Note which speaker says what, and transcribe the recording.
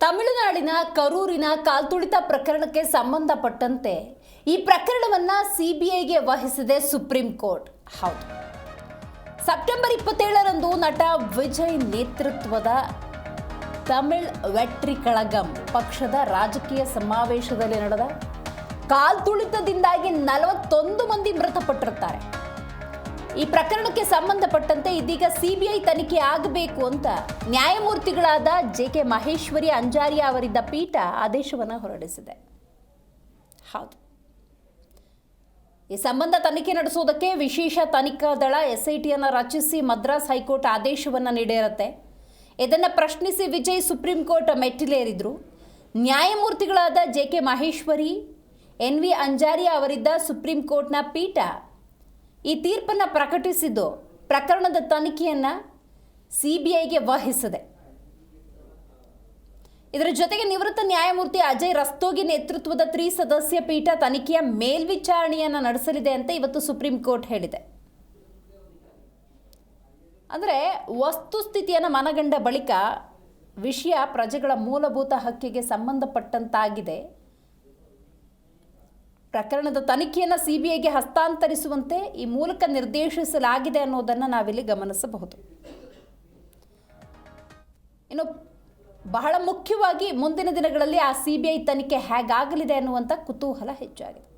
Speaker 1: ತಮಿಳುನಾಡಿನ ಕರೂರಿನ ಕಾಲ್ತುಳಿತ ಪ್ರಕರಣಕ್ಕೆ ಸಂಬಂಧಪಟ್ಟಂತೆ ಈ ಪ್ರಕರಣವನ್ನು ಸಿಬಿಐಗೆ ವಹಿಸಿದೆ ಸುಪ್ರೀಂ ಕೋರ್ಟ್. ಹೌದು, ಸೆಪ್ಟೆಂಬರ್ 27ರಂದು ನಟ ವಿಜಯ್ ನೇತೃತ್ವದ ತಮಿಳ್ ವೆಟ್ರಿ ಕಳಗಂ ಪಕ್ಷದ ರಾಜಕೀಯ ಸಮಾವೇಶದಲ್ಲಿ ನಡೆದ ಕಾಲ್ತುಳಿತದಿಂದಾಗಿ 41 ಮಂದಿ ಮೃತಪಟ್ಟಿರುತ್ತಾರೆ. ಈ ಪ್ರಕರಣಕ್ಕೆ ಸಂಬಂಧಪಟ್ಟಂತೆ ಇದೀಗ ಸಿಬಿಐ ತನಿಖೆ ಆಗಬೇಕು ಅಂತ ನ್ಯಾಯಮೂರ್ತಿಗಳಾದ ಜೆ.ಕೆ. ಮಹೇಶ್ವರಿ ಅಂಜಾರಿಯಾ ಅವರಿದ್ದ ಪೀಠ ಆದೇಶವನ್ನು ಹೊರಡಿಸಿದೆ. ಹೌದು, ಈ ಸಂಬಂಧ ತನಿಖೆ ನಡೆಸುವುದಕ್ಕೆ ವಿಶೇಷ ತನಿಖಾ ದಳ ಎಸ್ಐಟಿಯನ್ನು ರಚಿಸಿ ಮದ್ರಾಸ್ ಹೈಕೋರ್ಟ್ ಆದೇಶವನ್ನು ನೀಡಿರುತ್ತೆ. ಇದನ್ನು ಪ್ರಶ್ನಿಸಿ ವಿಜಯ್ ಸುಪ್ರೀಂ ಕೋರ್ಟ್ ಮೆಟ್ಟಿಲೇರಿದ್ರು. ನ್ಯಾಯಮೂರ್ತಿಗಳಾದ ಜೆ.ಕೆ. ಮಹೇಶ್ವರಿ, ಎನ್.ವಿ. ಅಂಜಾರಿಯಾ ಅವರಿದ್ದ ಸುಪ್ರೀಂ ಕೋರ್ಟ್ನ ಪೀಠ ಈ ತೀರ್ಪನ್ನು ಪ್ರಕಟಿಸಿದ್ದು ಪ್ರಕರಣದ ತನಿಖೆಯನ್ನು ಸಿಬಿಐಗೆ ವಹಿಸಿದೆ. ಇದರ ಜೊತೆಗೆ ನಿವೃತ್ತ ನ್ಯಾಯಮೂರ್ತಿ ಅಜಯ್ ರಸ್ತೋಗಿ ನೇತೃತ್ವದ ತ್ರಿಸದಸ್ಯ ಪೀಠ ತನಿಖೆಯ ಮೇಲ್ವಿಚಾರಣೆಯನ್ನು ನಡೆಸಲಿದೆ ಅಂತ ಇವತ್ತು ಸುಪ್ರೀಂ ಕೋರ್ಟ್ ಹೇಳಿದೆ. ಅಂದರೆ ವಸ್ತುಸ್ಥಿತಿಯನ್ನು ಮನಗಂಡ ಬಳಿಕ ವಿಷಯ ಪ್ರಜೆಗಳ ಮೂಲಭೂತ ಹಕ್ಕಿಗೆ ಸಂಬಂಧಪಟ್ಟಂತಾಗಿದೆ. ಪ್ರಕರಣದ ತನಿಖೆಯನ್ನು ಸಿಬಿಐಗೆ ಹಸ್ತಾಂತರಿಸುವಂತೆ ಈ ಮೂಲಕ ನಿರ್ದೇಶಿಸಲಾಗಿದೆ ಅನ್ನೋದನ್ನು ನಾವಿಲ್ಲಿ ಗಮನಿಸಬಹುದು. ಇನ್ನು ಬಹಳ ಮುಖ್ಯವಾಗಿ ಮುಂದಿನ ದಿನಗಳಲ್ಲಿ ಆ ಸಿಬಿಐ ತನಿಖೆ ಹೇಗಾಗಲಿದೆ ಅನ್ನುವಂಥ ಕುತೂಹಲ ಹೆಚ್ಚಾಗಿದೆ.